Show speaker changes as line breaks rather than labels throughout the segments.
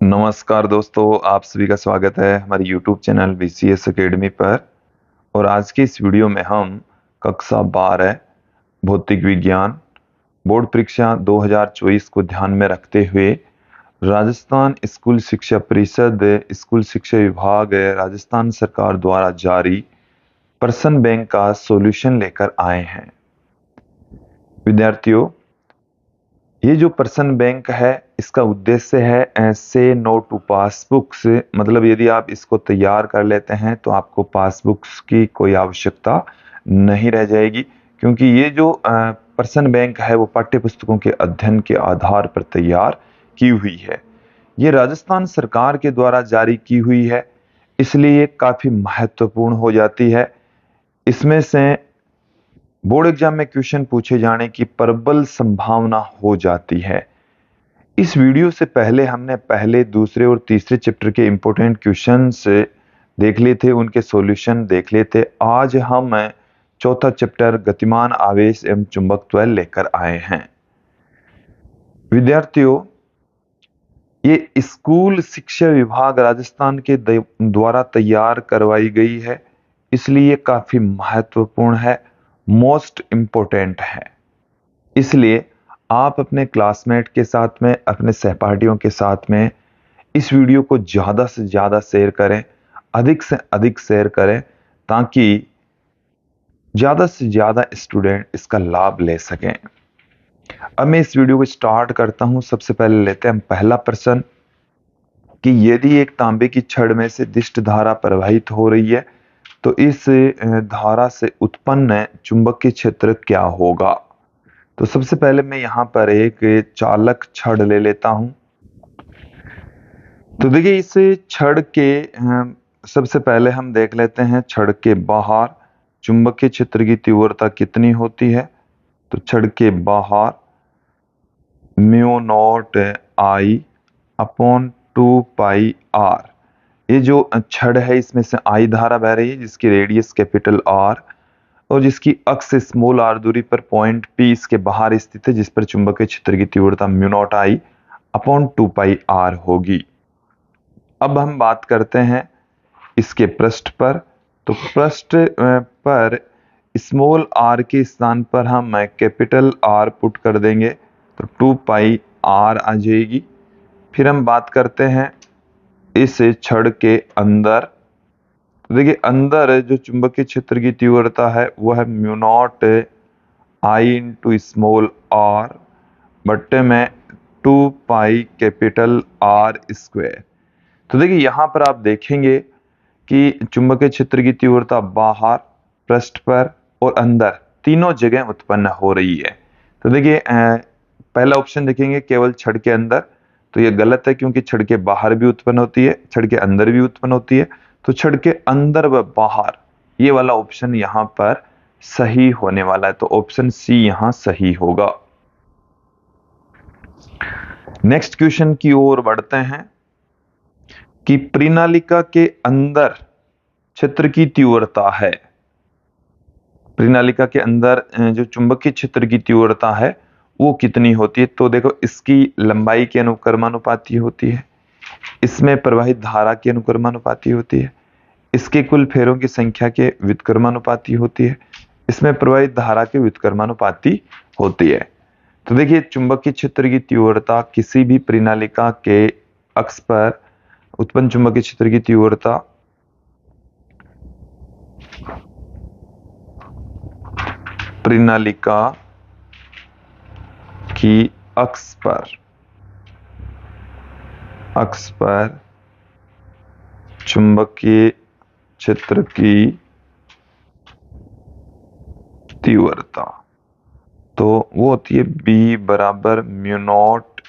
नमस्कार दोस्तों, आप सभी का स्वागत है हमारे YouTube चैनल BCS एकेडमी पर। और आज के इस वीडियो में हम कक्षा 12 भौतिक विज्ञान बोर्ड परीक्षा 2024 को ध्यान में रखते हुए राजस्थान स्कूल शिक्षा परिषद स्कूल शिक्षा विभाग राजस्थान सरकार द्वारा जारी प्रश्न बैंक का सॉल्यूशन लेकर आए हैं। विद्यार्थियों, ये जो प्रश्न बैंक है इसका उद्देश्य है ऐसे नो टू पासबुक्स, मतलब यदि आप इसको तैयार कर लेते हैं तो आपको पासबुक्स की कोई आवश्यकता नहीं रह जाएगी, क्योंकि ये जो प्रश्न बैंक है वो पाठ्य पुस्तकों के अध्ययन के आधार पर तैयार की हुई है। ये राजस्थान सरकार के द्वारा जारी की हुई है, इसलिए ये काफी महत्वपूर्ण हो जाती है। इसमें से बोर्ड एग्जाम में क्वेश्चन पूछे जाने की प्रबल संभावना हो जाती है। इस वीडियो से पहले हमने पहले, दूसरे और तीसरे चैप्टर के इंपॉर्टेंट क्वेश्चंस देख लिए थे, उनके सॉल्यूशन देख लिए थे। आज हम चौथा चैप्टर गतिमान आवेश एवं चुंबकत्व लेकर आए हैं। विद्यार्थियों, ये स्कूल शिक्षा विभाग राजस्थान के द्वारा तैयार करवाई गई है, इसलिए काफी महत्वपूर्ण है, मोस्ट इम्पोर्टेंट है। इसलिए आप अपने क्लासमेट के साथ में, अपने सहपाठियों के साथ में इस वीडियो को ज्यादा से ज्यादा शेयर करें, अधिक से अधिक शेयर करें, ताकि ज्यादा से ज्यादा स्टूडेंट इसका लाभ ले सकें। अब मैं इस वीडियो को स्टार्ट करता हूं। सबसे पहले लेते हैं हम पहला प्रश्न कि यदि एक तांबे की छड़ में से दिष्ट धारा प्रवाहित हो रही है तो इस धारा से उत्पन्न चुंबकीय क्षेत्र क्या होगा। तो सबसे पहले मैं यहाँ पर एक चालक छड़ ले लेता हूं। तो देखिए, इस छड़ के सबसे पहले हम देख लेते हैं छड़ के बाहर चुंबकीय क्षेत्र की तीव्रता कितनी होती है। तो छड़ के बाहर म्यू नॉट आई अपॉन 2πr। ये जो छड़ है इसमें से आई धारा बह रही है, जिसकी रेडियस कैपिटल आर और जिसकी अक्ष स्मॉल आर दूरी पर पॉइंट पी इसके बाहर स्थित है, जिस पर चुंबकीय क्षेत्र की तीव्रता म्यू नॉट आई अपॉन 2πr होगी। अब हम बात करते हैं इसके पृष्ठ पर। तो पृष्ठ पर स्मॉल आर के स्थान पर हम कैपिटल आर पुट कर देंगे, तो 2πr आ जाएगी। फिर हम बात करते हैं इस छड़ के अंदर। तो देखिए, अंदर जो चुंबकीय क्षेत्र की तीव्रता है वो है mu naught I into small r बट्टे में 2π कैपिटल आर स्क्वायर। तो देखिए, यहां पर आप देखेंगे कि चुंबकीय क्षेत्र की तीव्रता बाहर, पृष्ठ पर और अंदर तीनों जगह उत्पन्न हो रही है। तो देखिए, पहला ऑप्शन देखेंगे केवल छड़ के अंदर, तो ये गलत है, क्योंकि छड़ के बाहर भी उत्पन्न होती है, छड़ के अंदर भी उत्पन्न होती है। तो छड़ के अंदर व बाहर, ये वाला ऑप्शन यहां पर सही होने वाला है। तो ऑप्शन सी यहां सही होगा। नेक्स्ट क्वेश्चन की ओर बढ़ते हैं कि परिनालिका के अंदर क्षेत्र की तीव्रता है। परिनालिका के अंदर जो चुंबकीय क्षेत्र की तीव्रता है वो कितनी होती है। तो देखो, इसकी लंबाई के अनुक्रमानुपाती होती है, इसमें प्रवाहित धारा की अनुक्रमानुपाती होती है, इसके कुल फेरों की संख्या के व्युत्क्रमानुपाती होती है, इसमें प्रवाहित धारा के व्युत्क्रमानुपाती होती है। तो देखिए, चुंबकीय क्षेत्र की तीव्रता किसी भी परिनालिका के अक्ष पर उत्पन्न चुंबकीय क्षेत्र की तीव्रता परिनालिका की अक्ष पर चुंबकीय क्षेत्र की तीव्रता तो वो होती है B बराबर म्यू नॉट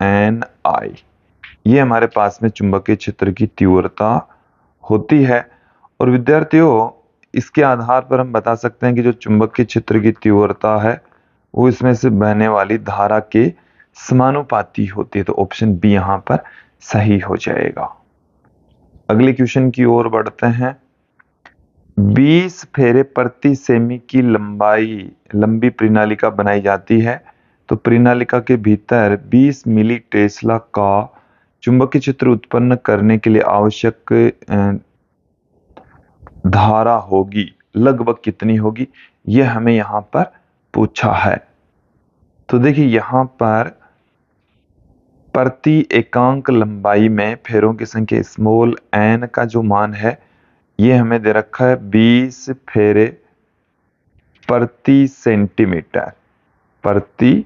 एन आई। ये हमारे पास में चुंबकीय क्षेत्र की तीव्रता होती है। और विद्यार्थियों, इसके आधार पर हम बता सकते हैं कि जो चुंबकीय क्षेत्र की तीव्रता है वो इसमें से बहने वाली धारा के समानुपाती होती है। तो ऑप्शन बी यहां पर सही हो जाएगा। अगले क्वेश्चन की ओर बढ़ते हैं। 20 फेरे प्रति सेमी की लंबी परिनालिका बनाई जाती है। तो परिनालिका के भीतर 20 मिली टेस्ला का चुंबकीय क्षेत्र उत्पन्न करने के लिए आवश्यक धारा होगी, लगभग कितनी होगी, यह हमें यहां पर पूछा है। तो देखिए यहां पर प्रति एकांक लंबाई में फेरों की संख्या स्मॉल n का जो मान है ये हमें दे रखा है 20 फेरे प्रति सेंटीमीटर, प्रति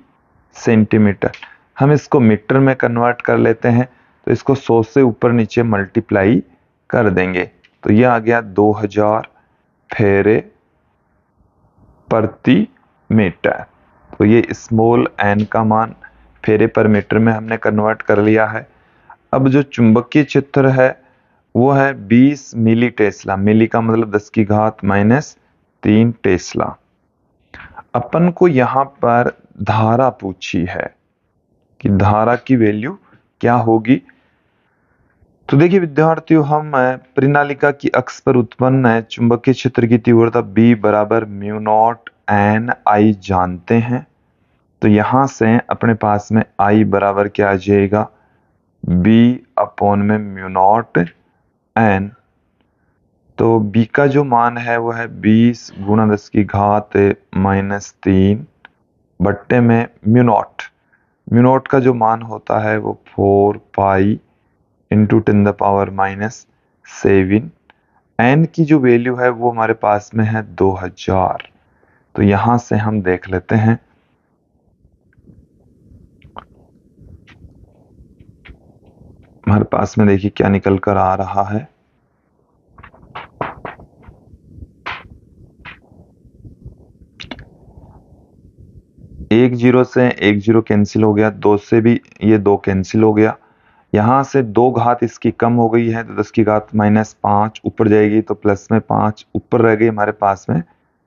सेंटीमीटर। हम इसको मीटर में कन्वर्ट कर लेते हैं, तो इसको 100 से ऊपर नीचे मल्टीप्लाई कर देंगे, तो यह आ गया 2000 फेरे प्रति मीटर। तो ये स्मॉल n का मान फेरे पर मीटर में हमने कन्वर्ट कर लिया है। अब जो चुंबकीय क्षेत्र है वो है 20 मिली टेस्ला, मिली का मतलब 10 की घात -3 टेस्ला। अपन को यहां पर धारा पूछी है कि धारा की वैल्यू क्या होगी। तो देखिए विद्यार्थियों, हम परिनालिका की अक्ष पर उत्पन्न चुंबकीय क्षेत्र की तीव्रता B बराबर म्यू नॉट एन आई जानते हैं। तो यहां से अपने पास में I बराबर क्या आ जाएगा, B अपॉन में म्यू नॉट एन। तो B का जो मान है वो है 20 गुणा 10 की घात -3 बट्टे में म्यू नॉट। म्यू नॉट का जो मान होता है वो 4 pi into 10 the power -7। N की जो वैल्यू है वो हमारे पास में है 2000। तो यहां से हम देख लेते हैं, हमारे पास में देखिए क्या निकल कर आ रहा है। एक जीरो से एक जीरो कैंसिल हो गया, 2 से भी ये 2 कैंसिल हो गया, यहां से 2 घात इसकी कम हो गई है, तो 10 की घात -5 ऊपर जाएगी, तो प्लस में 5 ऊपर रह गई हमारे पास में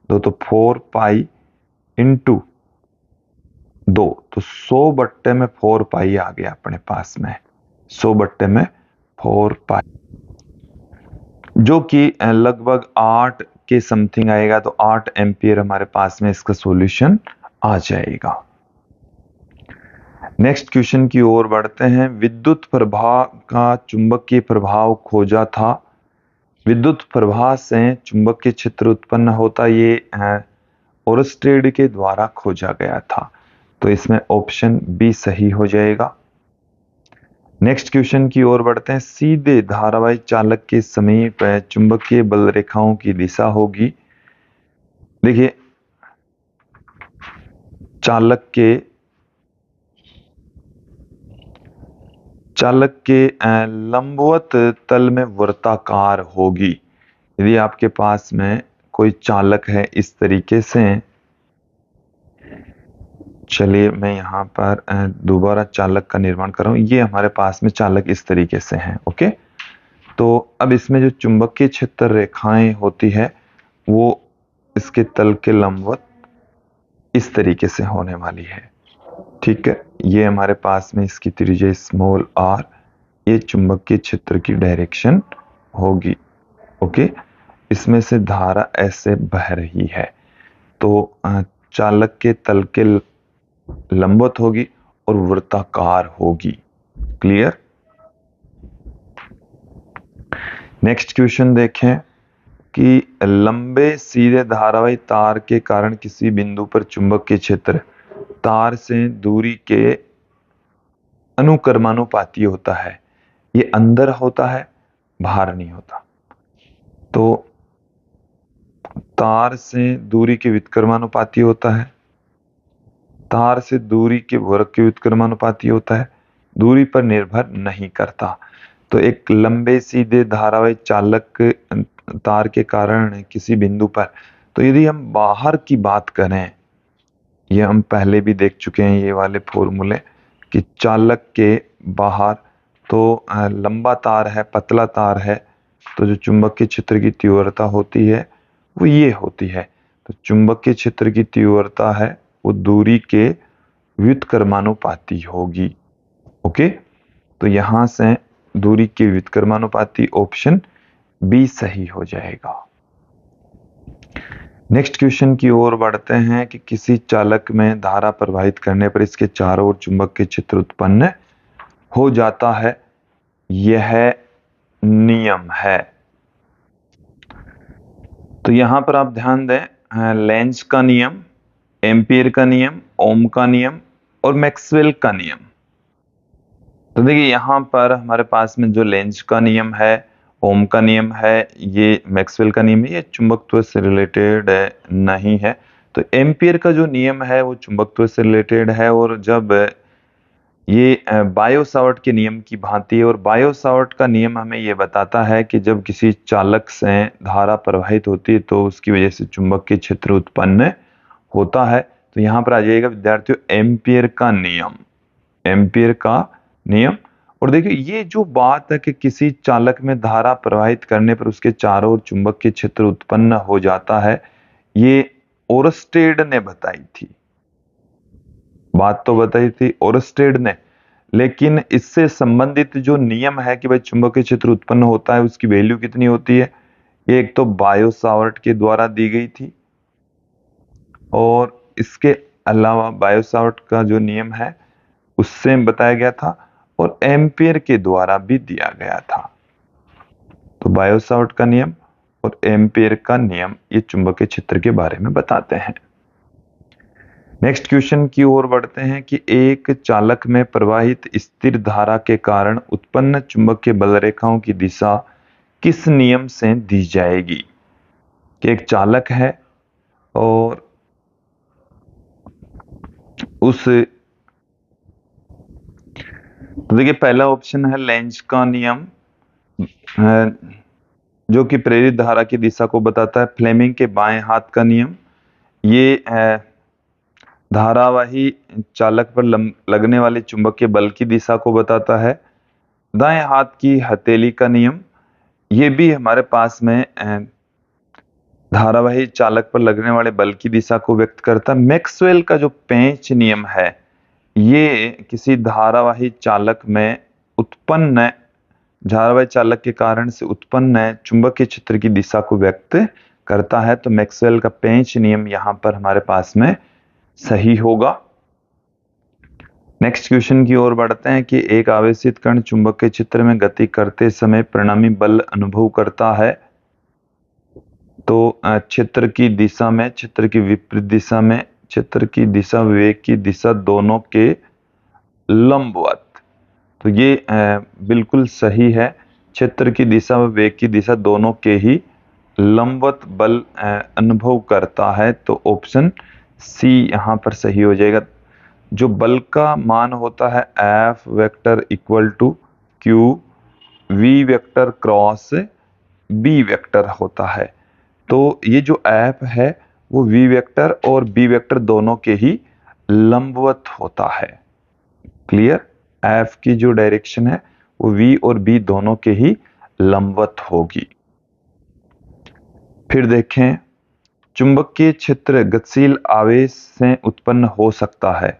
2, तो 4 पाई इंटू 2, तो 100 बट्टे में 4 पाई आ गया अपने पास में, 100 बट्टे में 4 पाई, जो कि लगभग 8 के समथिंग आएगा। तो 8 एम्पियर हमारे पास में इसका सॉल्यूशन आ जाएगा। नेक्स्ट क्वेश्चन की ओर बढ़ते हैं। विद्युत प्रवाह का चुंबकीय प्रभाव खोजा था। विद्युत प्रवाह से चुंबकीय क्षेत्र उत्पन्न होता, ये ओरस्टेड के द्वारा खोजा गया था। तो इसमें ऑप्शन बी सही हो जाएगा। नेक्स्ट क्वेश्चन की ओर बढ़ते हैं। सीधे धारावाही चालक के समीप चुंबकीय बल रेखाओं की दिशा होगी। देखिए चालक के लंबवत तल में वृत्ताकार होगी। यदि आपके पास में कोई चालक है इस तरीके से, चलिए मैं यहाँ पर दोबारा चालक का निर्माण कर रहा हूँ। ये हमारे पास में चालक इस तरीके से हैं, ओके। तो अब इसमें जो चुंबकीय क्षेत्र रेखाएं होती है वो इसके तल के लंबवत इस तरीके से होने वाली है, ठीक है। ये हमारे पास में इसकी त्रिज्या स्मॉल r, ये चुंबकीय क्षेत्र की डायरेक्शन होगी, ओके। इसमें से धारा ऐसे बह रही है, तो चालक के तल के लंबवत होगी और वृत्ताकार होगी। क्लियर। नेक्स्ट क्वेश्चन देखें कि लंबे सीधे धारावाही तार के कारण किसी बिंदु पर चुंबकीय क्षेत्र तार से दूरी के अनुक्रमानुपाती होता है। ये अंदर होता है, बाहर नहीं होता। तो तार से दूरी के व्युत्क्रमानुपाती होता है, तार से दूरी के वर्ग के व्युत्क्रमानुपाती होता है, दूरी पर निर्भर नहीं करता। तो एक लंबे सीधे धारावाही चालक तार के कारण किसी बिंदु पर, तो यदि हम बाहर की बात करें, ये हम पहले भी देख चुके हैं ये वाले फॉर्मूले, कि चालक के बाहर तो लंबा तार है, पतला तार है, तो जो चुंबकीय क्षेत्र की तीव्रता होती है वो ये होती है। तो चुंबकीय क्षेत्र की तीव्रता है वो दूरी के व्युत्क्रमानुपाती होगी, ओके। तो यहां से दूरी के व्युत्क्रमानुपाती ऑप्शन बी सही हो जाएगा। नेक्स्ट क्वेश्चन की ओर बढ़ते हैं कि किसी चालक में धारा प्रवाहित करने पर इसके चारों ओर चुंबकीय क्षेत्र उत्पन्न हो जाता है। यह नियम है। तो यहां पर आप ध्यान दें, लेंज का नियम, एम्पियर का नियम, ओम का नियम और मैक्सवेल का नियम। तो देखिए यहां पर हमारे पास में जो लेंज का नियम है, ओम का नियम है, ये मैक्सवेल का नियम है, ये चुंबकत्व से रिलेटेड नहीं है। तो एम्पियर का जो नियम है वो चुंबकत्व से रिलेटेड है, और जब ये बायो सावर्ट के नियम की भांति है, और बायो सावर्ट का नियम हमें ये बताता है कि जब किसी चालक से धारा प्रवाहित होती है तो उसकी वजह से चुंबकीय क्षेत्र उत्पन्न होता है। तो यहाँ पर आ जाएगा विद्यार्थियों एम्पियर का नियम, एम्पियर का नियम। और देखिए ये जो बात है कि किसी चालक में धारा प्रवाहित करने पर उसके चारों ओर चुंबकीय क्षेत्र उत्पन्न हो जाता है, ये ओरस्टेड ने बताई थी। बात तो बताई थी ओरस्टेड ने, लेकिन इससे संबंधित जो नियम है कि भाई चुंबकीय क्षेत्र उत्पन्न होता है, उसकी वैल्यू कितनी होती है, ये एक तो बायो सावर्ट के द्वारा दी गई थी, और इसके अलावा बायो सावर्ट का जो नियम है उससे बताया गया था, और एम्पियर के द्वारा भी दिया गया था। तो बायो सावर्ट का नियम और एम्पियर का नियम ये चुंबकीय क्षेत्र के बारे में बताते हैं। नेक्स्ट क्वेश्चन की ओर बढ़ते हैं कि एक चालक में प्रवाहित स्थिर धारा के कारण उत्पन्न चुंबकीय बल रेखाओं की दिशा किस नियम से दी जाएगी। कि एक चालक है और उस, तो देखिए पहला ऑप्शन है लेंज का नियम, जो कि प्रेरित धारा की दिशा को बताता है। फ्लेमिंग के बाएं हाथ का नियम, ये धारावाही चालक पर लगने वाले चुंबकीय बल की दिशा को बताता है। दाएं हाथ की हथेली का नियम, ये भी हमारे पास में धारावाही चालक पर लगने वाले बल की दिशा को व्यक्त करता है। मैक्सवेल का जो पेंच नियम है, ये किसी धारावाही चालक में उत्पन्न, धारावाही चालक के कारण से उत्पन्न चुंबकीय क्षेत्र की दिशा को व्यक्त करता है। तो मैक्सवेल का पेंच नियम यहां पर हमारे पास में सही होगा। नेक्स्ट क्वेश्चन की ओर बढ़ते हैं कि एक आवेशित कण चुंबकीय क्षेत्र में गति करते समय परिणामी बल अनुभव करता है। तो क्षेत्र की दिशा में, क्षेत्र की विपरीत दिशा में, क्षेत्र की दिशा वेग की दिशा दोनों के लंबवत। तो ये बिल्कुल सही है, क्षेत्र की दिशा व वेग की दिशा दोनों के ही लंबवत बल अनुभव करता है। तो ऑप्शन सी यहां पर सही हो जाएगा। जो बल का मान होता है F vector equal to Q V vector cross B vector होता है। तो ये जो F है वो V वेक्टर और B वेक्टर दोनों के ही लंबवत होता है। क्लियर, F की जो डायरेक्शन है वो V और B दोनों के ही लंबवत होगी। फिर देखें, चुंबकीय क्षेत्र गतिशील आवेश से उत्पन्न हो सकता है।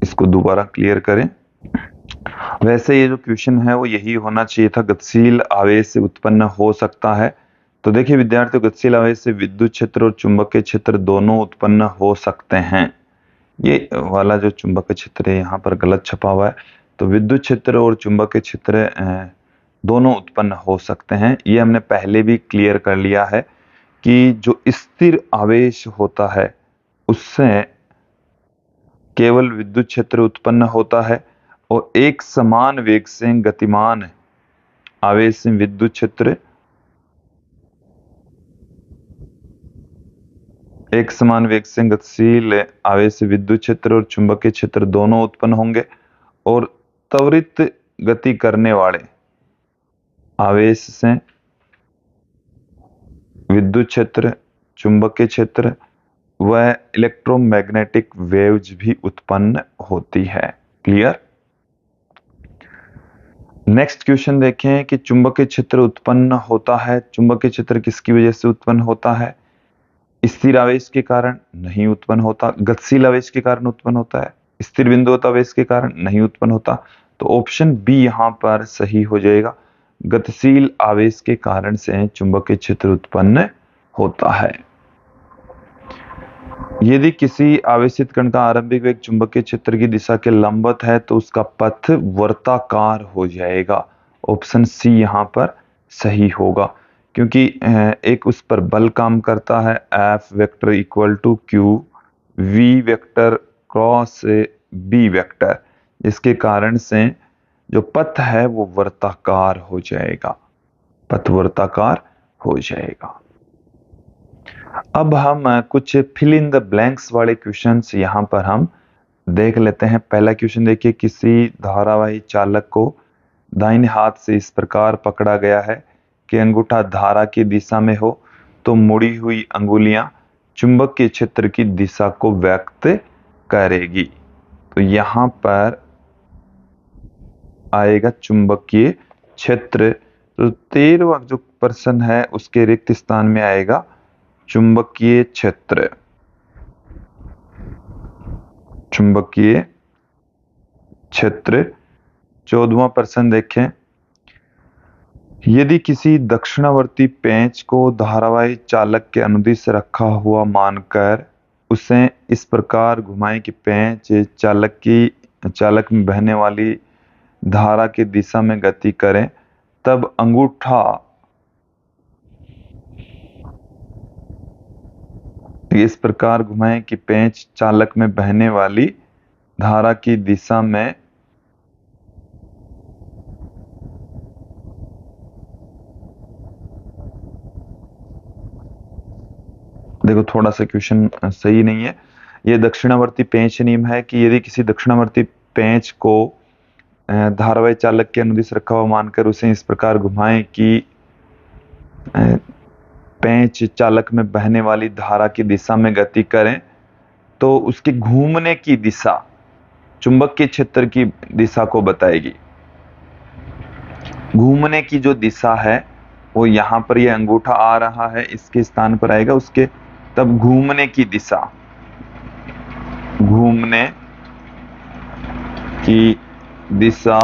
इसको दोबारा क्लियर करें। वैसे ये जो क्वेश्चन है वो यही होना चाहिए था, गतिशील आवेश से उत्पन्न हो सकता है। तो देखिए विद्यार्थियों, गतिशील आवेश से विद्युत क्षेत्र और चुंबकीय क्षेत्र दोनों उत्पन्न हो सकते हैं। ये वाला जो चुंबकीय क्षेत्र है यहाँ पर गलत छपा हुआ है। तो विद्युत क्षेत्र और चुंबकीय क्षेत्र दोनों उत्पन्न हो सकते हैं। ये हमने पहले भी क्लियर कर लिया है कि जो स्थिर आवेश होता है उससे केवल विद्युत क्षेत्र उत्पन्न होता है, और एक समान वेग से गतिमान आवेश से विद्युत क्षेत्र, एक समान वेग से गतिशील आवेश से विद्युत क्षेत्र और चुंबकीय क्षेत्र दोनों उत्पन्न होंगे, और त्वरित गति करने वाले आवेश से विद्युत क्षेत्र, चुंबकीय क्षेत्र व इलेक्ट्रोमैग्नेटिक वेव्स भी उत्पन्न होती है। क्लियर। नेक्स्ट क्वेश्चन देखें कि चुंबकीय क्षेत्र उत्पन्न होता है। चुंबकीय क्षेत्र किसकी वजह से उत्पन्न होता है? स्थिर आवेश के कारण नहीं उत्पन्न होता, गतिशील आवेश के कारण उत्पन्न होता है, स्थिर बिंदुवत आवेश के कारण नहीं उत्पन्न होता। तो ऑप्शन बी यहां पर सही हो जाएगा, गतिशील आवेश के कारण से चुंबकीय क्षेत्र उत्पन्न होता है। यदि किसी आवेशित कण का आरंभिक वेग चुंबकीय क्षेत्र की दिशा के लंबवत है तो उसका पथ वर्ताकार हो जाएगा। ऑप्शन सी यहाँ पर सही होगा, क्योंकि एक उस पर बल काम करता है, F vector equal to Q V vector cross B vector, जिसके कारण से जो पथ है वो वर्ताकार हो जाएगा, पथ वर्ताकार हो जाएगा। अब हम कुछ फिल इन द ब्लैंक्स वाले क्वेश्चंस यहाँ पर हम देख लेते हैं। पहला क्वेश्चन देखिए, किसी धारावाही चालक को दाहिने हाथ से इस प्रकार पकड़ा गया है कि अंगूठा धारा की दिशा में हो तो मुड़ी हुई अंगुलियां चुंबकीय क्षेत्र की दिशा को व्यक्त करेगी। तो यहां पर आएगा चुंबकीय क्षेत्र। तो 13वां जो प्रश्न है उसके रिक्त स्थान में आएगा चुंबकीय क्षेत्र। चुंबकीय क्षेत्र। 14वां प्रश्न देखें, यदि किसी दक्षिणावर्ती पेंच को धारावाही चालक के अनुदिश रखा हुआ मानकर उसे इस प्रकार घुमाएं कि पेंच चालक में बहने वाली धारा की दिशा में गति करें, तब अंगूठा इस प्रकार घुमाएं कि पेंच चालक में बहने वाली धारा की दिशा में देखो थोड़ा सा क्वेश्चन सही नहीं है। यह दक्षिणावर्ती पेंच नियम है कि यदि किसी दक्षिणावर्ती पेंच को धारावाही चालक के अनुदिश रखा हुआ मानकर उसे इस प्रकार घुमाएं कि पेंच चालक में बहने वाली धारा की दिशा में गति करें, तो उसके घूमने की दिशा चुंबकीय क्षेत्र की दिशा को बताएगी। घूमने की जो दिशा है वो यहां पर ये अंगूठा आ रहा है, इसके स्थान पर आएगा उसके, तब घूमने की दिशा, घूमने की दिशा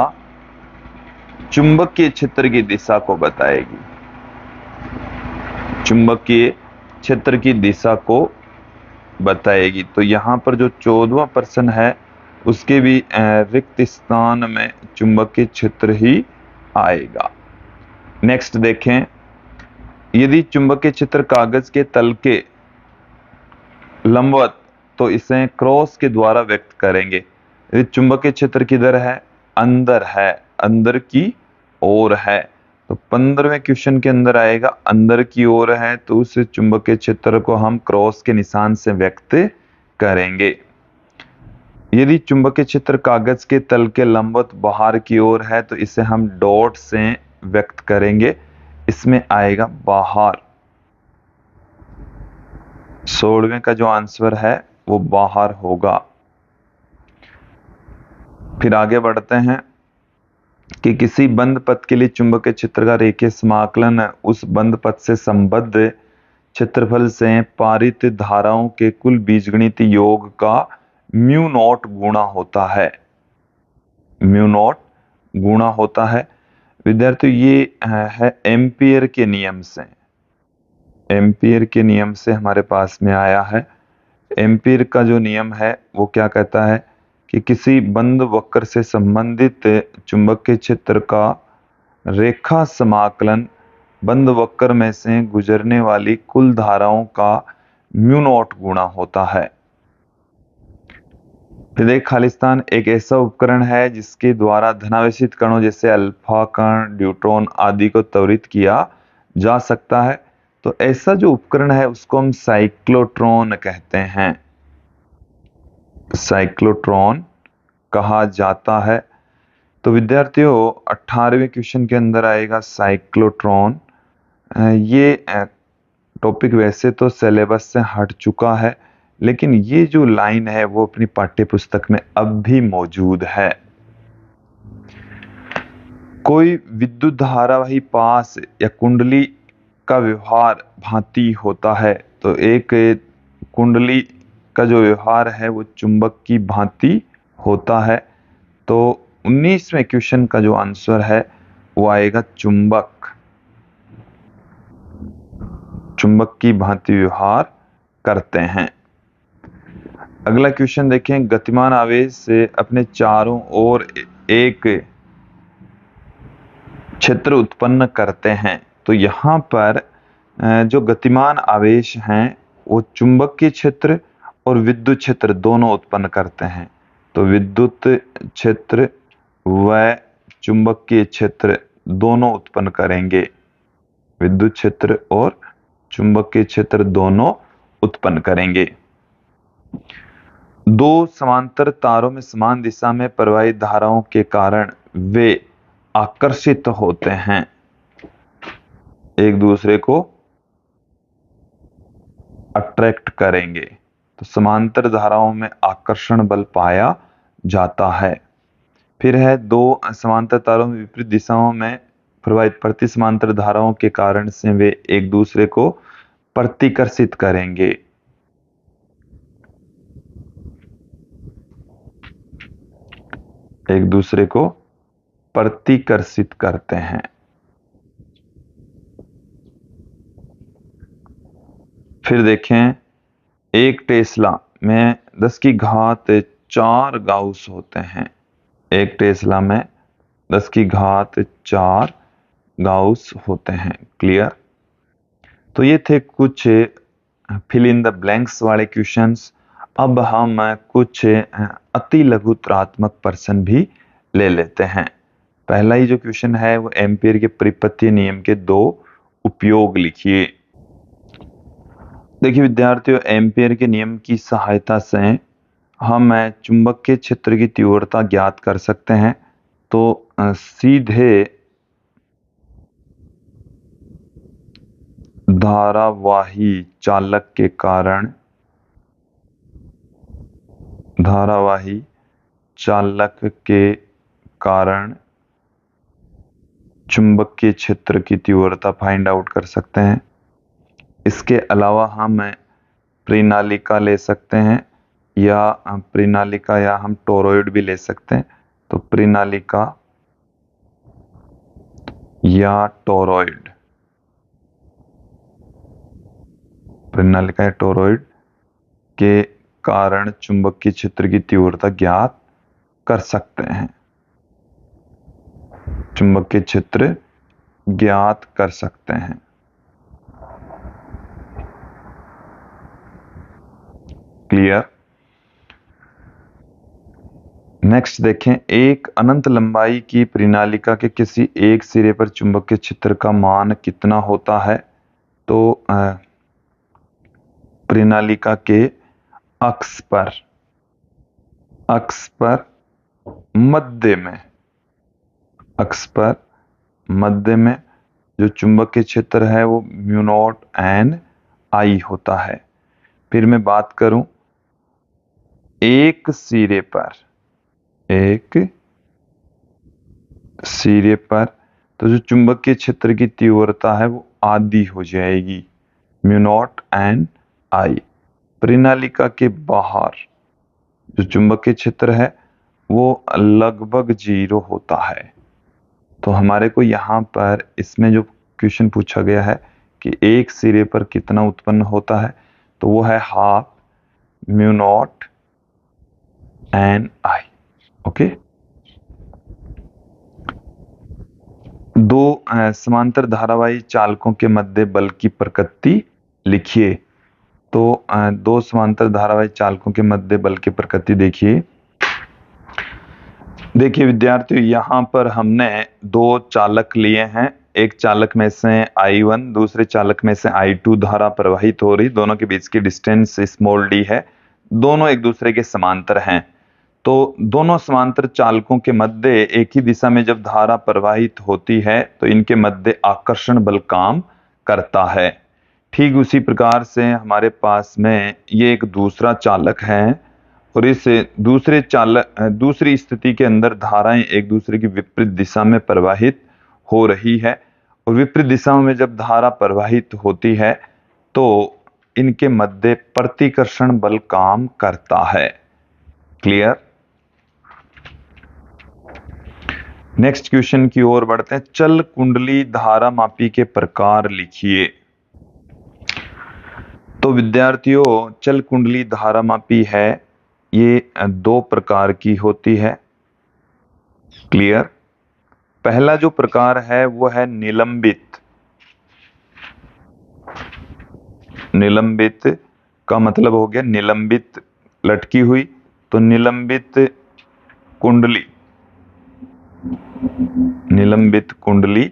चुंबकीय क्षेत्र की दिशा को बताएगी। चुंबकीय क्षेत्र की दिशा को बताएगी। तो यहां पर जो 14वां प्रश्न है उसके भी रिक्त स्थान में चुंबकीय क्षेत्र ही आएगा। नेक्स्ट देखें, यदि चुंबकीय क्षेत्र कागज के तल के लंबवत तो इसे क्रॉस के द्वारा व्यक्त करेंगे। यदि चुंबकीय क्षेत्र किधर है, अंदर की ओर है, तो 15वें क्वेश्चन के अंदर आएगा अंदर की ओर है, तो उस चुंबकीय क्षेत्र को हम क्रॉस के निशान से व्यक्त करेंगे। यदि चुंबकीय क्षेत्र कागज के तल के लंबवत बाहर की ओर है तो इसे हम डॉट से व्यक्त करेंगे, इसमें आएगा बाहर। 16वें का जो आंसर है वो बाहर होगा। फिर आगे बढ़ते हैं कि किसी बंद पथ के लिए चुंबकीय क्षेत्र का रेखीय समाकलन उस बंद पथ से संबद्ध क्षेत्रफल से पारित धाराओं के कुल बीजगणितीय योग का म्यू नॉट गुणा होता है। म्यू नॉट गुणा होता है। विद्यार्थियों ये है एम्पियर के नियम से, एम्पियर के नियम से हमारे पास में आया है। एम्पियर का जो नियम है वो क्या कहता है कि किसी बंद वक्र से संबंधित चुंबकीय क्षेत्र का रेखा समाकलन बंद वक्र में से गुजरने वाली कुल धाराओं का म्यू नॉट गुणा होता है। फिर एक खालिस्तान एक ऐसा उपकरण है जिसके द्वारा धनावेशित कणों जैसे अल्फा कण, न्यूट्रॉन आदि को त्वरित किया जा सकता है। तो ऐसा जो उपकरण है उसको हम साइक्लोट्रॉन कहते हैं, साइक्लोट्रॉन कहा जाता है। तो विद्यार्थियों 18वें क्वेश्चन के अंदर आएगा साइक्लोट्रॉन। ये टॉपिक वैसे तो सिलेबस से हट चुका है, लेकिन ये जो लाइन है वो अपनी पाठ्य पुस्तक में अब भी मौजूद है। कोई विद्युत धारावाही पास या कुंडली का व्यवहार भांति होता है, तो एक कुंडली का जो व्यवहार है वो चुंबक की भांति होता है। तो 19वें क्वेश्चन का जो आंसर है वो आएगा चुंबक, चुंबक की भांति व्यवहार करते हैं। अगला क्वेश्चन देखें, गतिमान आवेश से अपने चारों ओर एक क्षेत्र उत्पन्न करते हैं। तो यहाँ पर जो गतिमान आवेश हैं वो चुंबकीय क्षेत्र और विद्युत क्षेत्र दोनों उत्पन्न करते हैं। तो विद्युत क्षेत्र व चुंबकीय क्षेत्र दोनों उत्पन्न करेंगे। विद्युत क्षेत्र और चुंबकीय क्षेत्र दोनों उत्पन्न करेंगे। दो समांतर तारों में समान दिशा में प्रवाहित धाराओं के कारण वे आकर्षित होते हैं, एक दूसरे को अट्रैक्ट करेंगे। तो समांतर धाराओं में आकर्षण बल पाया जाता है। फिर है, दो समांतर तारों में विपरीत दिशाओं में प्रवाहित प्रति समांतर धाराओं के कारण से वे एक दूसरे को प्रतिकर्षित करेंगे। एक दूसरे को प्रतिकर्षित करते हैं। फिर देखें, एक टेस्ला में 10⁴ गाउस होते हैं। एक टेस्ला में 10⁴ गाउस होते हैं। क्लियर? तो ये थे कुछ फिल इन द ब्लैंक्स वाले क्वेश्चंस। अब हम कुछ अति लघुत्रात्मक प्रश्न भी ले लेते हैं। पहला ही जो क्वेश्चन है वो एम्पीयर के परिपथीय नियम के 2 उपयोग लिखिए। देखिए विद्यार्थियों, एम्पीयर के नियम की सहायता से हम चुंबकीय क्षेत्र की तीव्रता ज्ञात कर सकते हैं। तो सीधे धारावाही चालक के कारण चुंबकीय क्षेत्र की तीव्रता फाइंड आउट कर सकते हैं। इसके अलावा हम परिनालिका ले सकते हैं या हम टोरॉइड भी ले सकते हैं। तो परिनालिका या टोरॉइड के कारण चुंबकीय क्षेत्र की तीव्रता ज्ञात कर सकते हैं। चुंबकीय क्षेत्र ज्ञात कर सकते हैं। क्लियर? नेक्स्ट देखें, एक अनंत लंबाई की परिनालिका के किसी एक सिरे पर चुंबकीय क्षेत्र का मान कितना होता है? तो परिनालिका के अक्ष पर मध्य में जो चुंबकीय क्षेत्र है वो μ0 n I होता है। फिर मैं बात करूं एक सिरे पर तो जो चुंबकीय क्षेत्र की तीव्रता है वो आधी हो जाएगी, μ0 n I। परिनालिका के बाहर जो चुंबकीय क्षेत्र है वो लगभग 0 होता है। तो हमारे को यहाँ पर इसमें जो क्वेश्चन पूछा गया है कि एक सिरे पर कितना उत्पन्न होता है, तो वो है ½ μ0 n I। ओके। दो समांतर धारावाही चालकों के मध्य बल की प्रकृति लिखिए। तो दो समांतर धारावाही चालकों के मध्य बल की प्रकृति देखिए विद्यार्थियों, यहाँ पर हमने 2 चालक लिए हैं। एक चालक में से I1, दूसरे चालक में से I2 धारा प्रवाहित हो रही। दोनों के बीच की डिस्टेंस स्मॉल d है। दोनों एक दूसरे के समांतर हैं। तो दोनों समांतर चालकों के मध्य एक ही दिशा में जब धारा प्रवाहित होती है तो इनके मध्य आकर्षण बल काम करता है। ठीक उसी प्रकार से हमारे पास में ये एक दूसरा चालक है और इस दूसरी स्थिति के अंदर धाराएं एक दूसरे की विपरीत दिशा में प्रवाहित हो रही है। और विपरीत दिशाओं में जब धारा प्रवाहित होती है तो इनके मध्य प्रतिकर्षण बल काम करता है। क्लियर? नेक्स्ट क्वेश्चन की ओर बढ़ते हैं। चल कुंडली धारा मापी के प्रकार लिखिए। तो विद्यार्थियों, चल कुंडली धारा मापी है ये दो प्रकार की होती है। क्लियर। पहला जो प्रकार है वो है निलंबित। निलंबित का मतलब हो गया निलंबित लटकी हुई, तो निलंबित कुंडली, निलंबित कुंडली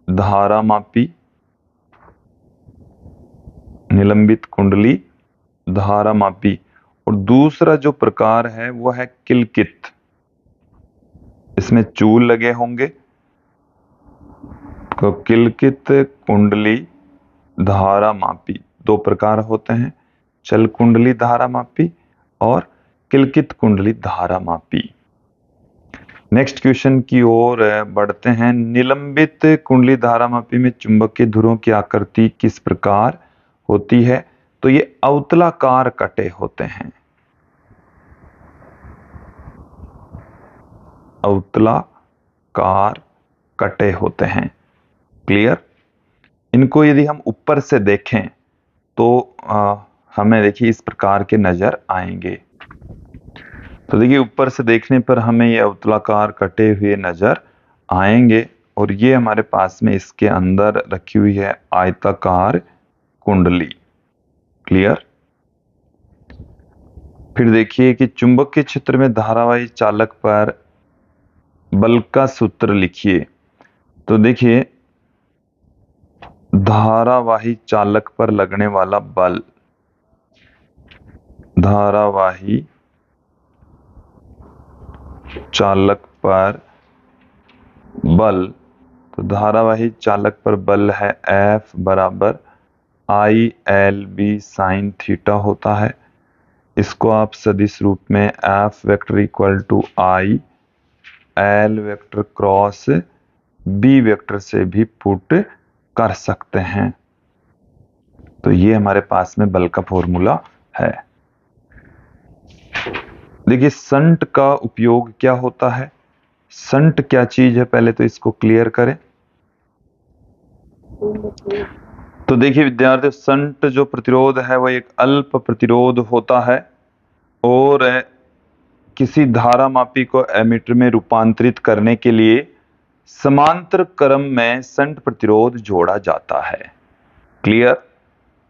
धारा मापी, निलंबित कुंडली धारा मापी। और दूसरा जो प्रकार है वो है किलकित। इसमें चूल लगे होंगे, तो किलकित कुंडली धारा मापी दो प्रकार होते हैं, चल कुंडली धारा मापी और किलकित कुंडली धारा मापी। नेक्स्ट क्वेश्चन की ओर बढ़ते हैं। निलंबित कुंडली धारा मापी में चुंबकीय ध्रुवों की आकृति किस प्रकार होती है? तो ये अवतलाकार कटे होते हैं, अवतलाकार कटे होते हैं। क्लियर। इनको यदि हम ऊपर से देखें तो हमें देखिए इस प्रकार के नजर आएंगे। तो देखिए ऊपर से देखने पर हमें ये अवतलाकार कटे हुए नजर आएंगे, और ये हमारे पास में इसके अंदर रखी हुई है आयताकार कुंडली। क्लियर। फिर देखिए कि चुंबकीय क्षेत्र में धारावाही चालक पर बल का सूत्र लिखिए। तो देखिए धारावाही चालक पर लगने वाला बल, धारावाही चालक पर बल, तो धारावाही चालक पर बल है F बराबर ILB साइन थीटा होता है। इसको आप सदिश रूप में F vector equal to I L vector cross B vector से भी पुट कर सकते हैं। तो ये हमारे पास में बल का फॉर्मूला है। देखिए संट का उपयोग क्या होता है, संट क्या चीज है, पहले तो इसको क्लियर करें। तो देखिए विद्यार्थी, संट जो प्रतिरोध है वह एक अल्प प्रतिरोध होता है, और किसी धारा मापी को एमीटर में रूपांतरित करने के लिए समांतर क्रम में संट प्रतिरोध जोड़ा जाता है। क्लियर।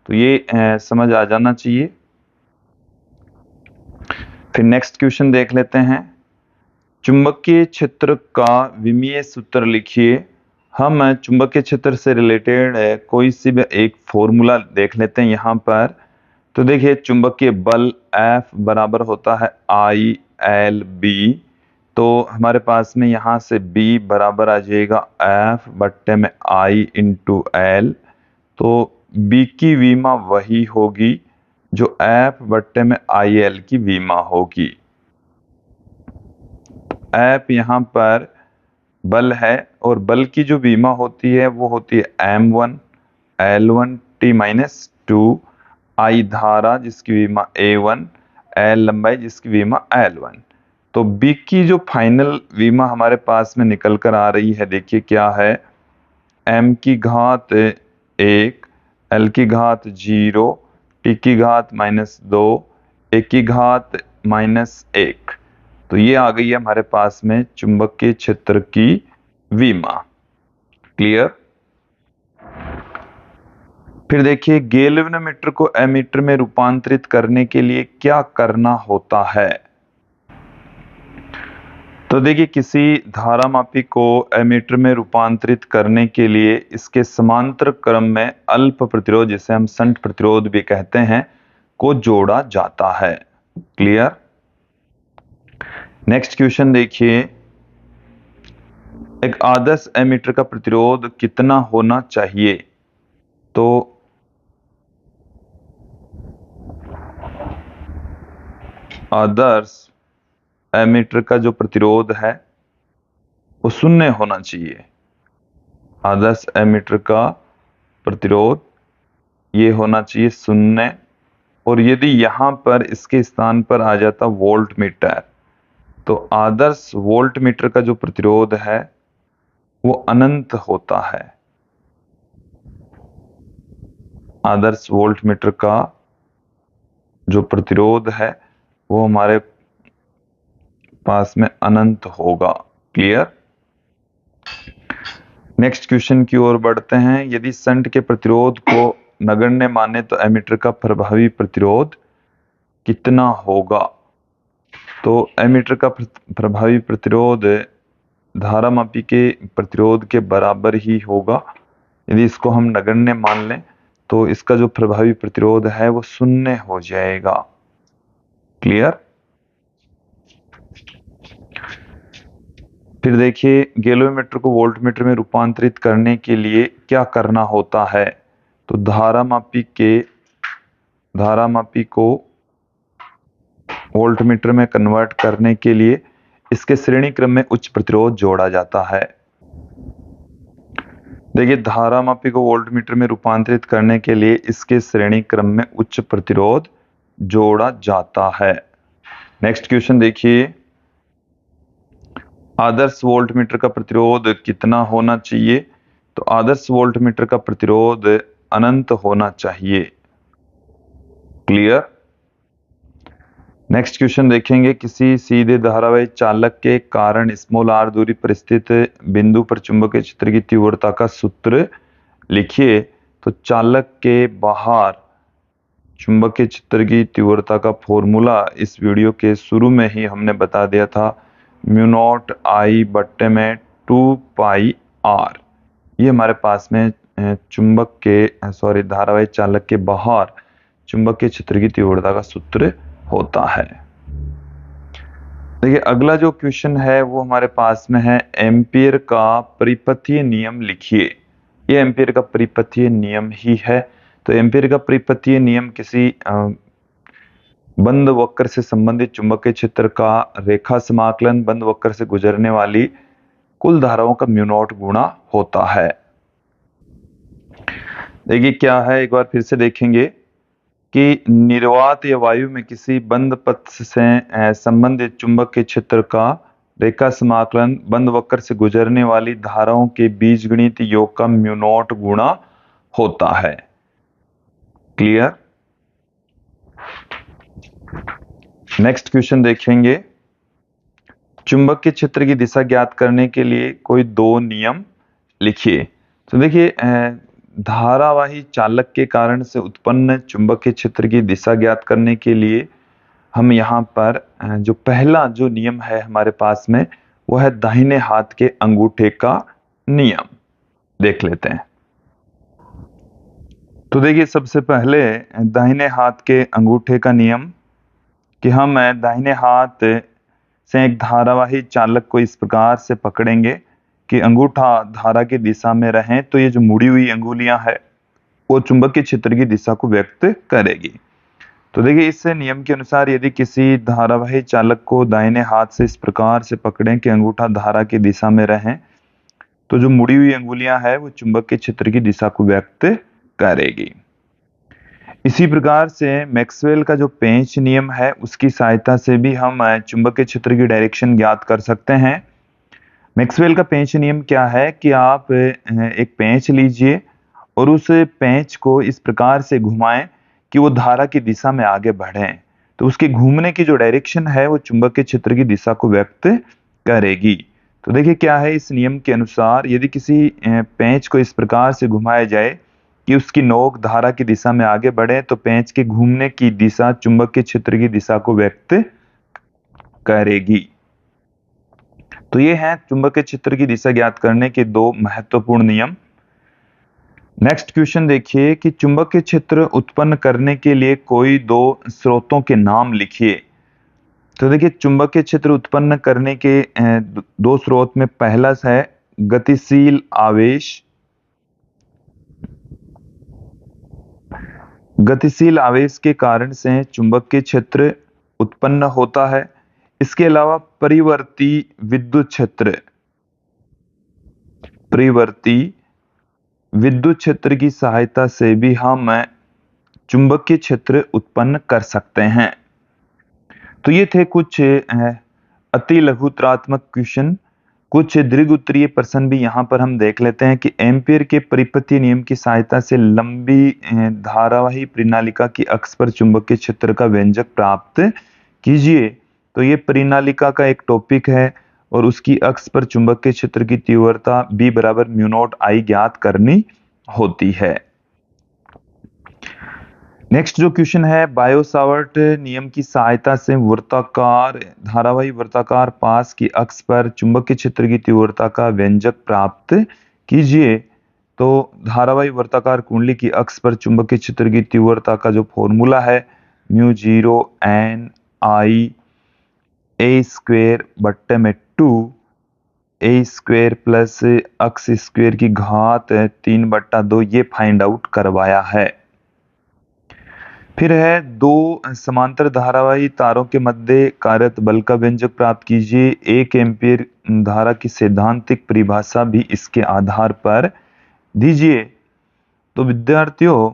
तो ये समझ आ जाना चाहिए। फिर नेक्स्ट क्वेश्चन देख लेते हैं। चुंबकीय क्षेत्र का विमीय सूत्र लिखिए। हम चुंबकीय क्षेत्र से रिलेटेड कोई सी भी एक फॉर्मूला देख लेते हैं यहां पर। तो देखिए चुंबकीय बल F बराबर होता है ILB, तो हमारे पास में यहां से B बराबर आ जाएगा F बट्टे में I इंटू L। तो B की विमा वही होगी जो F बट्टे में IL की विमा होगी। F यहां पर बल है, और बल की जो विमा होती है वो होती है M1 L1 T minus 2, I धारा जिसकी विमा A1, L लंबाई जिसकी विमा L1। तो B की जो फाइनल विमा हमारे पास में निकल कर आ रही है, देखिए क्या है, M की घात 1, L की घात 0, T की घात -2, A की घात -1। तो ये आ गई है हमारे पास में चुंबकीय क्षेत्र की विमा। क्लियर। फिर देखिए गैल्वेनोमीटर को एमीटर में रूपांतरित करने के लिए क्या करना होता है? तो देखिए किसी धारा मापी को एमीटर में रूपांतरित करने के लिए इसके समांतर क्रम में अल्प प्रतिरोध, जिसे हम संट प्रतिरोध भी कहते हैं, को जोड़ा जाता है। क्लियर। नेक्स्ट क्वेश्चन देखिए। एक आदर्श एमीटर का प्रतिरोध कितना होना चाहिए? तो आदर्श एमीटर का जो प्रतिरोध है वो शून्य होना चाहिए। आदर्श एमीटर का प्रतिरोध ये होना चाहिए शून्य। और यदि यहां पर इसके स्थान पर आ जाता वोल्ट मीटर, तो आदर्श वोल्ट मीटर का जो प्रतिरोध है वो अनंत होता है। आदर्श वोल्ट मीटर का जो प्रतिरोध है वो हमारे पास में अनंत होगा। क्लियर। नेक्स्ट क्वेश्चन की ओर बढ़ते हैं। यदि शंट के प्रतिरोध को नगण्य माने तो एमीटर का प्रभावी प्रतिरोध कितना होगा? तो एमीटर का प्रभावी प्रतिरोध धारामापी के प्रतिरोध के बराबर ही होगा। यदि इसको हम नगण्य मान लें तो इसका जो प्रभावी प्रतिरोध है वो 0 हो जाएगा। क्लियर। फिर देखिए, गैल्वेमीटर को वोल्टमीटर में रूपांतरित करने के लिए क्या करना होता है? तो धारामापी को वोल्टमीटर में कन्वर्ट करने के लिए इसके श्रेणी क्रम में उच्च प्रतिरोध जोड़ा जाता है। देखिए, धारामापी को वोल्टमीटर में रूपांतरित करने के लिए इसके श्रेणी क्रम में उच्च प्रतिरोध जोड़ा जाता है। नेक्स्ट क्वेश्चन देखिए, आदर्श वोल्टमीटर का प्रतिरोध कितना होना चाहिए? तो आदर्श वोल्टमीटर का प्रतिरोध अनंत होना चाहिए। क्लियर। नेक्स्ट क्वेश्चन देखेंगे, किसी सीधे धारावाही चालक के कारण स्मॉल r दूरी पर स्थित बिंदु पर चुंबकीय क्षेत्र की तीव्रता का सूत्र लिखिए। तो चालक के बाहर चुंबकीय क्षेत्र की तीव्रता का फॉर्मूला इस वीडियो के शुरू में ही हमने बता दिया था, म्यू0 I बट्टे में 2 पाई r। ये हमारे पास में धारावाही चालक के बाहर चुंबकीय क्षेत्र की तीव्रता का सूत्र होता है। देखिए, अगला जो क्वेश्चन है वो हमारे पास में है, एम्पीयर का परिपथीय नियम लिखिए। ये एम्पीयर का परिपथीय नियम ही है। तो एम्पीयर का परिपथीय नियम किसी बंद वक्र से संबंधित चुंबकीय क्षेत्र का रेखा समाकलन बंद वक्र से गुजरने वाली कुल धाराओं का म्यू0 गुणा होता है। देखिए क्या है, एक बार फिर से देखेंगे कि निर्वात या वायु में किसी बंद पथ से संबंधित चुंबकीय क्षेत्र का रेखा समाकलन बंद वक्र से गुजरने वाली धाराओं के बीजगणित योग का म्यू0 गुणा होता है। क्लियर। नेक्स्ट क्वेश्चन देखेंगे, चुंबकीय क्षेत्र की दिशा ज्ञात करने के लिए कोई 2 नियम लिखिए। तो देखिए, धारावाही चालक के कारण से उत्पन्न चुंबकीय क्षेत्र की दिशा ज्ञात करने के लिए हम यहाँ पर जो पहला जो नियम है हमारे पास में वो है दाहिने हाथ के अंगूठे का नियम। देख लेते हैं। तो देखिए, सबसे पहले दाहिने हाथ के अंगूठे का नियम कि हम दाहिने हाथ से एक धारावाही चालक को इस प्रकार से पकड़ेंगे कि अंगूठा धारा की दिशा में रहे, तो ये जो मुड़ी हुई अंगुलियां है वो चुंबकीय क्षेत्र की दिशा को व्यक्त करेगी। तो देखिए, इस नियम के अनुसार यदि किसी धारावाही चालक को दाहिने हाथ से इस प्रकार से पकड़ें कि अंगूठा धारा की दिशा में रहे, तो जो मुड़ी हुई अंगुलियां है वो चुंबकीय क्षेत्र की दिशा को व्यक्त करेगी। इसी प्रकार से मैक्सवेल का जो पेंच नियम है उसकी सहायता से भी हम चुंबकीय क्षेत्र की डायरेक्शन ज्ञात कर सकते हैं। मैक्सवेल का पेंच नियम क्या है कि आप एक पेंच लीजिए और उस पेंच को इस प्रकार से घुमाएं कि वो धारा की दिशा में आगे बढ़े, तो उसके घूमने की जो डायरेक्शन है वो चुंबकीय क्षेत्र की दिशा को व्यक्त करेगी। तो देखिए क्या है, इस नियम के अनुसार यदि किसी पेंच को इस प्रकार से घुमाया जाए कि उसकी नोक धारा की दिशा में आगे बढ़े, तो पेंच के घूमने की दिशा चुंबकीय क्षेत्र की दिशा को व्यक्त करेगी। तो ये हैं चुंबकीय क्षेत्र की दिशा ज्ञात करने के 2 महत्वपूर्ण नियम। नेक्स्ट क्वेश्चन देखिए कि चुंबकीय क्षेत्र उत्पन्न करने के लिए कोई 2 स्रोतों के नाम लिखिए। तो देखिए, चुंबकीय क्षेत्र उत्पन्न करने के 2 स्रोत में पहला है गतिशील आवेश। गतिशील आवेश के कारण से चुंबकीय क्षेत्र उत्पन्न होता है। इसके अलावा परिवर्ती विद्युत क्षेत्र की सहायता से भी हम चुंबकीय क्षेत्र उत्पन्न कर सकते हैं। तो ये थे कुछ अति लघुत्रात्मक क्वेश्चन। कुछ दीर्घ उत्तरीय प्रश्न भी यहाँ पर हम देख लेते हैं कि एम्पीयर के परिपथीय नियम की सहायता से लंबी धारावाही प्रणालिका की अक्ष पर चुंबकीय क्षेत्र का व्यंजक प्राप्त कीजिए। तो ये परिनालिका का एक टॉपिक है और उसकी अक्ष पर चुंबकीय क्षेत्र की तीव्रता B बराबर म्यू नॉट I ज्ञात करनी होती है। नेक्स्ट जो क्वेश्चन है, बायो-सावर्ट नियम की सहायता से वृत्ताकार धारावाही वृत्ताकार पास की अक्ष पर चुंबकीय क्षेत्र की तीव्रता का व्यंजक प्राप्त कीजिए। तो धारावाही वृत्ताकार कुंडली की अक्ष पर चुंबकीय क्षेत्र की तीव्रता का जो फॉर्मूला है mu 0 n I a square बट्टे में 2 a स्क्वायर प्लस अक्ष स्क्वायर की घात 3/2 ये फाइंड आउट करवाया है। फिर है दो समांतर धारावाही तारों के मध्य कार्यरत बल का व्यंजक प्राप्त कीजिए। 1 एम्पीयर धारा की सैद्धांतिक परिभाषा भी इसके आधार पर दीजिए। तो विद्यार्थियों,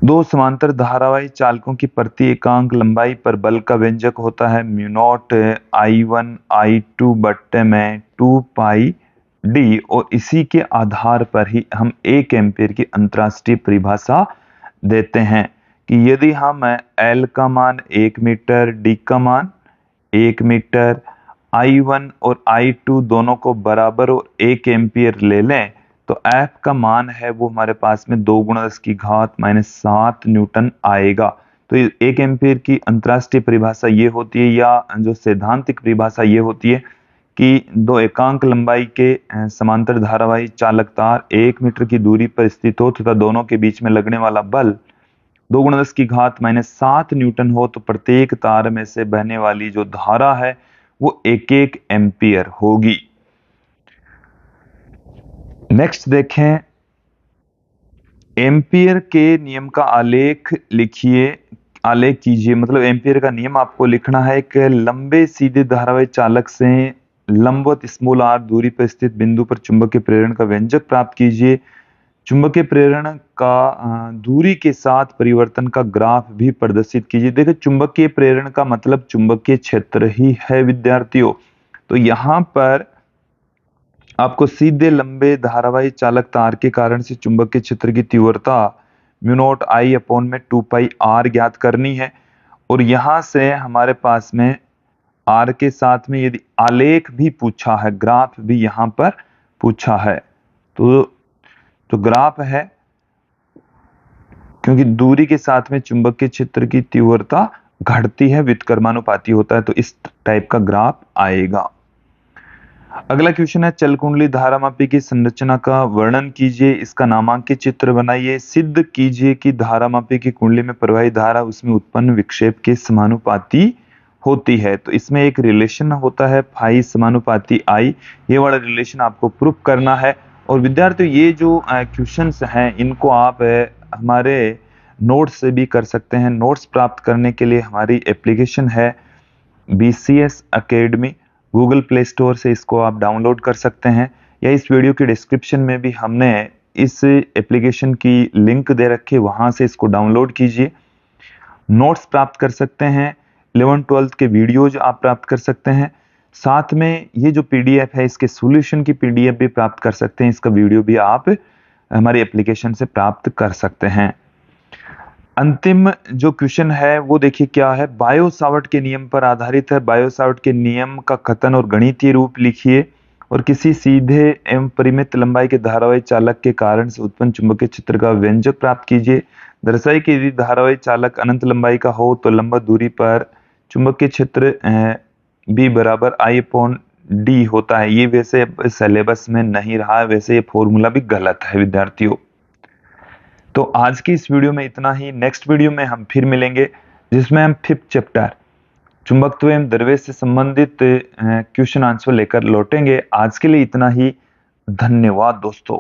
दो समांतर धारावाही चालकों की प्रति एकांक लंबाई पर बल का व्यंजक होता है म्यू नॉट I1 I2 बट्टे में 2 पाई डी, और इसी के आधार पर ही हम 1 एम्पीयर की अंतरराष्ट्रीय परिभाषा देते हैं कि यदि हम L का मान 1 मीटर, D का मान 1 मीटर, I1 और I2 दोनों को बराबर और 1 एम्पीयर ले लें तो F का मान है वो हमारे पास में 2 × 10⁻⁷ न्यूटन आएगा। तो 1 एम्पीयर की अंतरराष्ट्रीय परिभाषा ये होती है, या जो सैद्धांतिक परिभाषा ये होती है कि दो एकांक लंबाई के समांतर धारावाही चालक तार 1 मीटर की दूरी पर स्थित हो तथा दोनों के बीच में लगने वाला बल 2 × 10⁻⁷ न्यूटन हो तो प्रत्येक तार में से बहने वाली जो धारा है वो 1 एम्पीयर होगी। नेक्स्ट देखें, एम्पीयर के नियम का आलेख लिखिए, आलेख कीजिए। मतलब एम्पीयर का नियम आपको लिखना है। एक लंबे सीधे धारावाही चालक से लंबवत स्मॉल r दूरी पर स्थित बिंदु पर चुंबकीय प्रेरण का व्यंजक प्राप्त कीजिए। चुंबकीय प्रेरण का दूरी के साथ परिवर्तन का ग्राफ भी प्रदर्शित कीजिए। देखिए, चुंबकीय प्रेरण का मतलब चुंबकीय क्षेत्र ही है विद्यार्थियों। तो यहाँ पर आपको सीधे लंबे धारावाही चालक तार के कारण से चुंबकीय क्षेत्र की तीव्रता म्यू नॉट I अपॉन में 2 पाई r ज्ञात करनी है। और यहां से हमारे पास में r के साथ में यदि आलेख भी पूछा है, ग्राफ भी यहां पर पूछा है, तो ग्राफ है, क्योंकि दूरी के साथ में चुंबकीय क्षेत्र की तीव्रता घटती है, व्युत्क्रमानुपाती होता है, तो इस टाइप का ग्राफ आएगा। अगला क्वेश्चन है, चल कुंडली धारामापी की संरचना का वर्णन कीजिए, इसका नामांकित चित्र बनाइए। सिद्ध कीजिए कि धारामापी की कुंडली में प्रवाही धारा उसमें उत्पन्न विक्षेप के समानुपाती होती है। तो इसमें एक रिलेशन होता है फाई समानुपाती I, ये वाला रिलेशन आपको प्रूफ करना है। और विद्यार्थियों, ये जो क्वेश्चंस हैं इनको आप हमारे नोट्स से भी कर सकते हैं। नोट्स प्राप्त करने के लिए हमारी एप्लीकेशन है BCS academy, Google play store से इसको आप डाउनलोड कर सकते हैं, या इस वीडियो के डिस्क्रिप्शन में भी हमने इस एप्लीकेशन की लिंक दे रखी है, वहां से इसको डाउनलोड कीजिए। नोट्स प्राप्त कर सकते हैं, 11th-12th के वीडियोज आप प्राप्त कर सकते हैं। साथ में ये जो PDF है इसके सॉल्यूशन की PDF भी प्राप्त कर सकते हैं, इसका वीडियो भी आप हमारी एप्लीकेशन से प्राप्त कर सकते हैं। अंतिम जो क्वेश्चन है वो देखिए क्या है, बायो-सावर्ट के नियम पर आधारित है। बायो-सावर्ट के नियम का कथन और गणितीय रूप लिखिए और किसी सीधे एवं परिमित लंबाई के धारावाही चालक के कारण से उत्पन्न चुंबकीय क्षेत्र का व्यंजक प्राप्त कीजिए। दर्शाइए कि यदि धारावाही चालक अनंत लंबाई का हो तो लंबवत दूरी पर चुंबकीय क्षेत्र B बराबर I/D होता है। ये वैसे सिलेबस में नहीं रहा है, वैसे ये फॉर्मूला भी गलत है विद्यार्थियों। तो आज की इस वीडियो में इतना ही। नेक्स्ट वीडियो में हम फिर मिलेंगे, जिसमें हम 5th चैप्टर चुंबकत्व एवं द्रव्य से संबंधित क्वेश्चन आंसर लेकर लौटेंगे। आज के लिए इतना ही। धन्यवाद दोस्तों।